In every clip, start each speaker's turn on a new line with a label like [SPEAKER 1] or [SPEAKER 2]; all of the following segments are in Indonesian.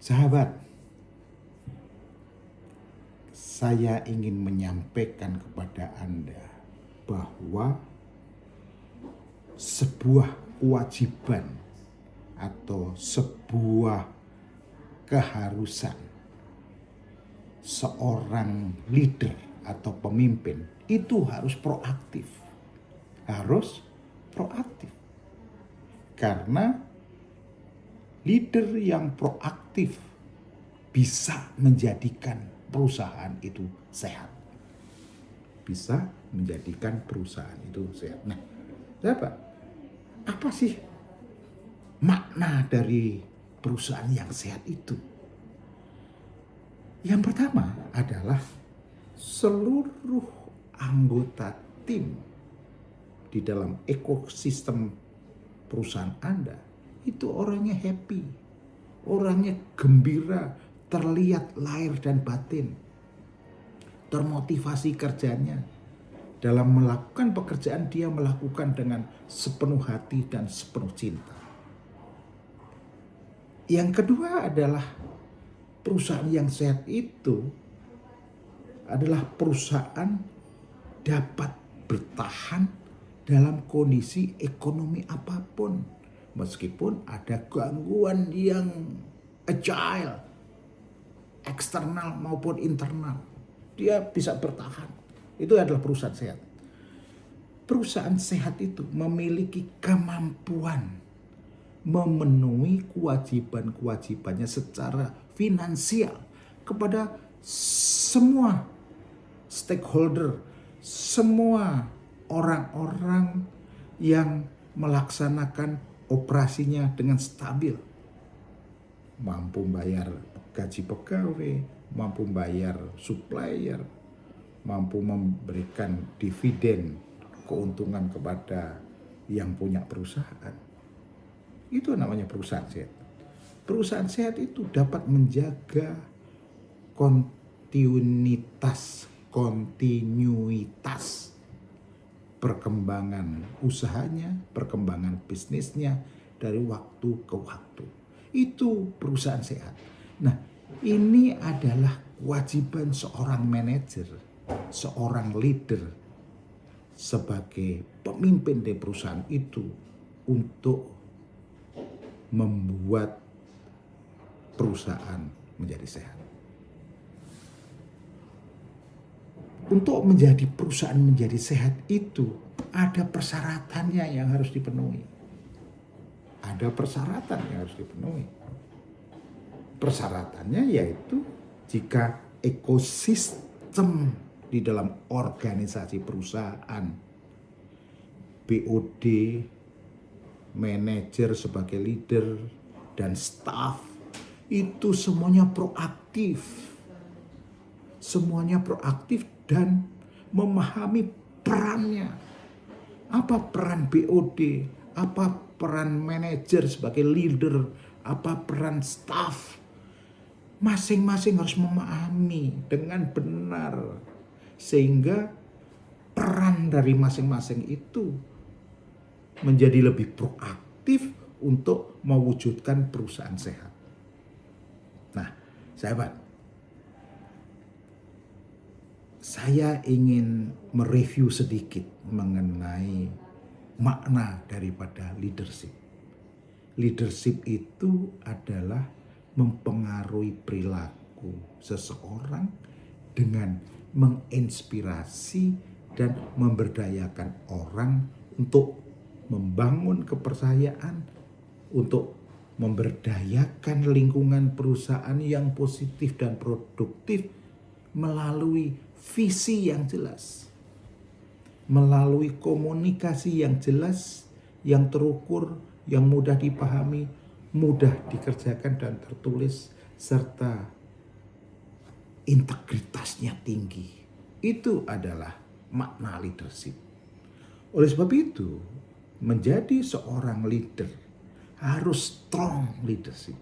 [SPEAKER 1] Sahabat, saya ingin menyampaikan kepada Anda bahwa sebuah kewajiban atau sebuah keharusan seorang leader atau pemimpin itu harus proaktif. Harus proaktif. Karena leader yang proaktif bisa menjadikan perusahaan itu sehat. Bisa menjadikan perusahaan itu sehat. Nah, apa sih makna dari perusahaan yang sehat itu? Yang pertama adalah seluruh anggota tim di dalam ekosistem perusahaan Anda itu orangnya happy, orangnya gembira, terlihat lahir dan batin, termotivasi kerjanya. Dalam melakukan pekerjaan dia melakukan dengan sepenuh hati dan sepenuh cinta. Yang kedua adalah perusahaan yang sehat itu adalah perusahaan dapat bertahan dalam kondisi ekonomi apapun. Meskipun ada gangguan yang agile, eksternal maupun internal, dia bisa bertahan. Itu adalah perusahaan sehat. Perusahaan sehat itu memiliki kemampuan memenuhi kewajiban-kewajibannya secara finansial kepada semua stakeholder, semua orang-orang yang melaksanakan operasinya dengan stabil. Mampu bayar gaji pegawai, mampu bayar supplier, mampu memberikan dividen keuntungan kepada yang punya perusahaan. Itu namanya perusahaan sehat. Perusahaan sehat itu dapat menjaga kontinuitas perkembangan usahanya, perkembangan bisnisnya dari waktu ke waktu. Itu perusahaan sehat. Nah, ini adalah kewajiban seorang manajer, seorang leader sebagai pemimpin di perusahaan itu untuk membuat perusahaan menjadi sehat. Untuk menjadi perusahaan menjadi sehat itu ada persyaratannya yang harus dipenuhi. Ada persyaratan yang harus dipenuhi. Persyaratannya yaitu jika ekosistem di dalam organisasi perusahaan, BOD, manajer sebagai leader, dan staff itu semuanya proaktif. Semuanya proaktif dan memahami perannya. Apa peran BOD? Apa peran manajer sebagai leader? Apa peran staff? Masing-masing harus memahami dengan benar. Sehingga peran dari masing-masing itu menjadi lebih proaktif untuk mewujudkan perusahaan sehat. Nah, sahabat, saya ingin mereview sedikit mengenai makna daripada leadership. Leadership itu adalah mempengaruhi perilaku seseorang dengan menginspirasi dan memberdayakan orang untuk membangun kepercayaan, untuk memberdayakan lingkungan perusahaan yang positif dan produktif melalui visi yang jelas, melalui komunikasi yang jelas, yang terukur, yang mudah dipahami, mudah dikerjakan dan tertulis, serta integritasnya tinggi. Itu adalah makna leadership. Oleh sebab itu, menjadi seorang leader harus strong leadership.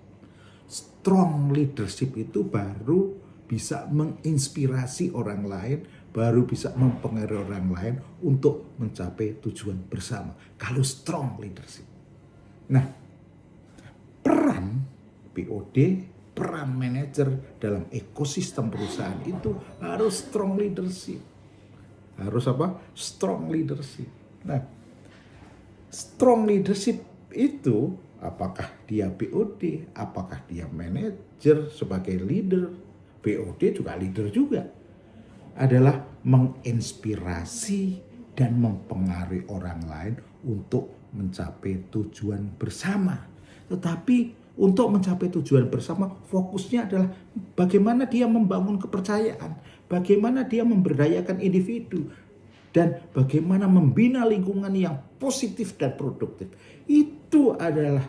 [SPEAKER 1] Strong leadership itu baru bisa menginspirasi orang lain, baru bisa mempengaruhi orang lain untuk mencapai tujuan bersama. Kalau strong leadership. Nah, peran BOD, peran manajer dalam ekosistem perusahaan itu harus strong leadership. Harus apa? Strong leadership. Nah, strong leadership itu apakah dia BOD, apakah dia manajer sebagai leader, BOD juga leader juga, adalah menginspirasi dan mempengaruhi orang lain untuk mencapai tujuan bersama. Tetapi untuk mencapai tujuan bersama, fokusnya adalah bagaimana dia membangun kepercayaan, bagaimana dia memberdayakan individu, dan bagaimana membina lingkungan yang positif dan produktif. Itu adalah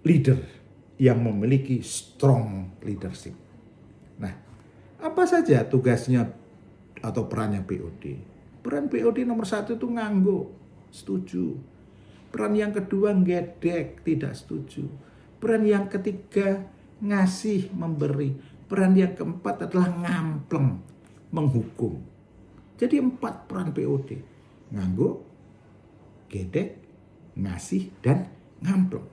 [SPEAKER 1] leader yang memiliki strong leadership. Nah, apa saja tugasnya atau perannya BOD? Peran BOD nomor 1 itu nganggo, setuju. Peran yang kedua ngedek, tidak setuju. Peran yang ketiga ngasih, memberi. Peran yang keempat adalah ngampleng, menghukum. Jadi 4 peran BOD. Nganggo, gedek, ngasih, dan ngampleng.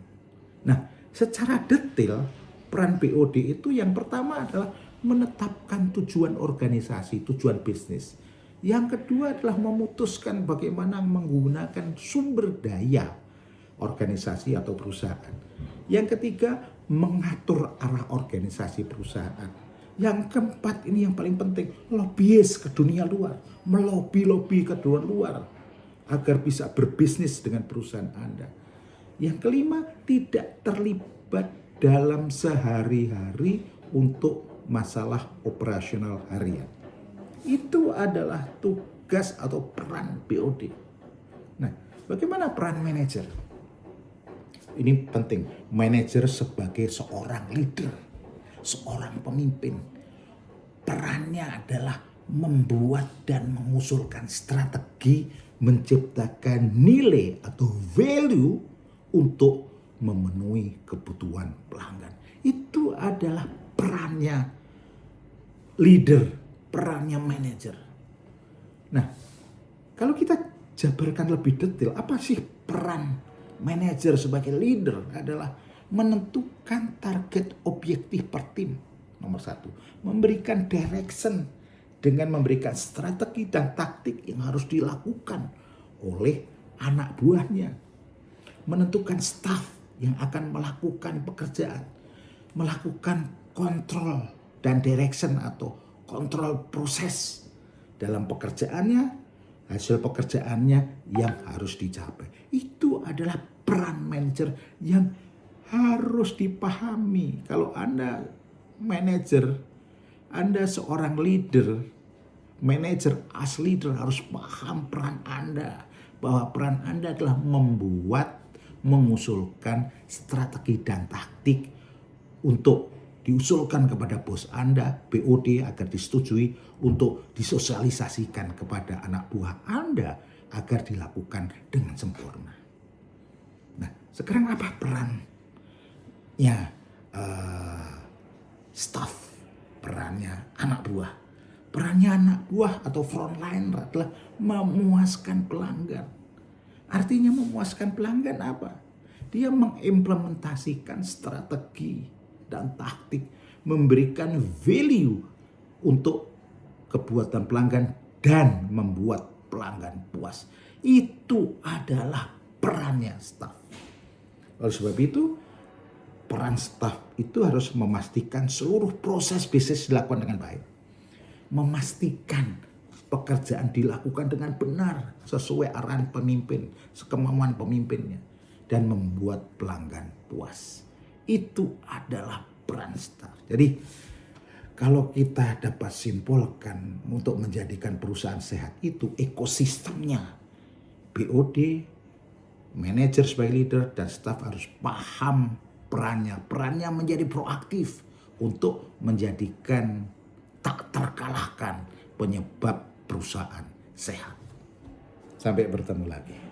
[SPEAKER 1] Nah, secara detail peran BOD itu yang pertama adalah menetapkan tujuan organisasi, tujuan bisnis. Yang kedua adalah memutuskan bagaimana menggunakan sumber daya organisasi atau perusahaan. Yang ketiga, mengatur arah organisasi perusahaan. Yang keempat, ini yang paling penting, lobbyis ke dunia luar. Melobi ke dunia luar agar bisa berbisnis dengan perusahaan Anda. Yang kelima, tidak terlibat dalam sehari-hari untuk masalah operasional harian. Itu adalah tugas atau peran BOD. Nah, bagaimana peran manajer? Ini penting. Manajer sebagai seorang leader, seorang pemimpin. Perannya adalah membuat dan mengusulkan strategi, menciptakan nilai atau value untuk memenuhi kebutuhan pelanggan. Itu adalah perannya leader, perannya manajer. Nah, kalau kita jabarkan lebih detail, apa sih peran manajer sebagai leader? Adalah menentukan target objektif per tim. Nomor 1, memberikan direction dengan memberikan strategi dan taktik yang harus dilakukan oleh anak buahnya. Menentukan staff yang akan melakukan pekerjaan, melakukan kontrol dan direction atau kontrol proses dalam pekerjaannya, hasil pekerjaannya yang harus dicapai. Itu adalah peran manajer yang harus dipahami. Kalau Anda manajer, Anda seorang leader, manajer as leader harus paham peran Anda. Bahwa peran Anda adalah membuat, mengusulkan strategi dan taktik untuk diusulkan kepada bos Anda, BOD, agar disetujui untuk disosialisasikan kepada anak buah Anda agar dilakukan dengan sempurna. Nah, sekarang apa perannya staff, perannya anak buah? Perannya anak buah atau frontliner adalah memuaskan pelanggan. Artinya memuaskan pelanggan apa? Dia mengimplementasikan strategi dan taktik, memberikan value untuk kebuatan pelanggan dan membuat pelanggan puas. Itu adalah perannya staff. Oleh sebab itu, peran staff itu harus memastikan seluruh proses bisnis dilakukan dengan baik. Memastikan pekerjaan dilakukan dengan benar sesuai arahan pemimpin, sekemauan pemimpinnya, dan membuat pelanggan puas. Itu adalah peran staff. Jadi kalau kita dapat simpulkan untuk menjadikan perusahaan sehat itu ekosistemnya BOD, manajer sebagai leader, dan staff harus paham perannya. Perannya menjadi proaktif untuk menjadikan tak terkalahkan penyebab perusahaan sehat. Sampai bertemu lagi.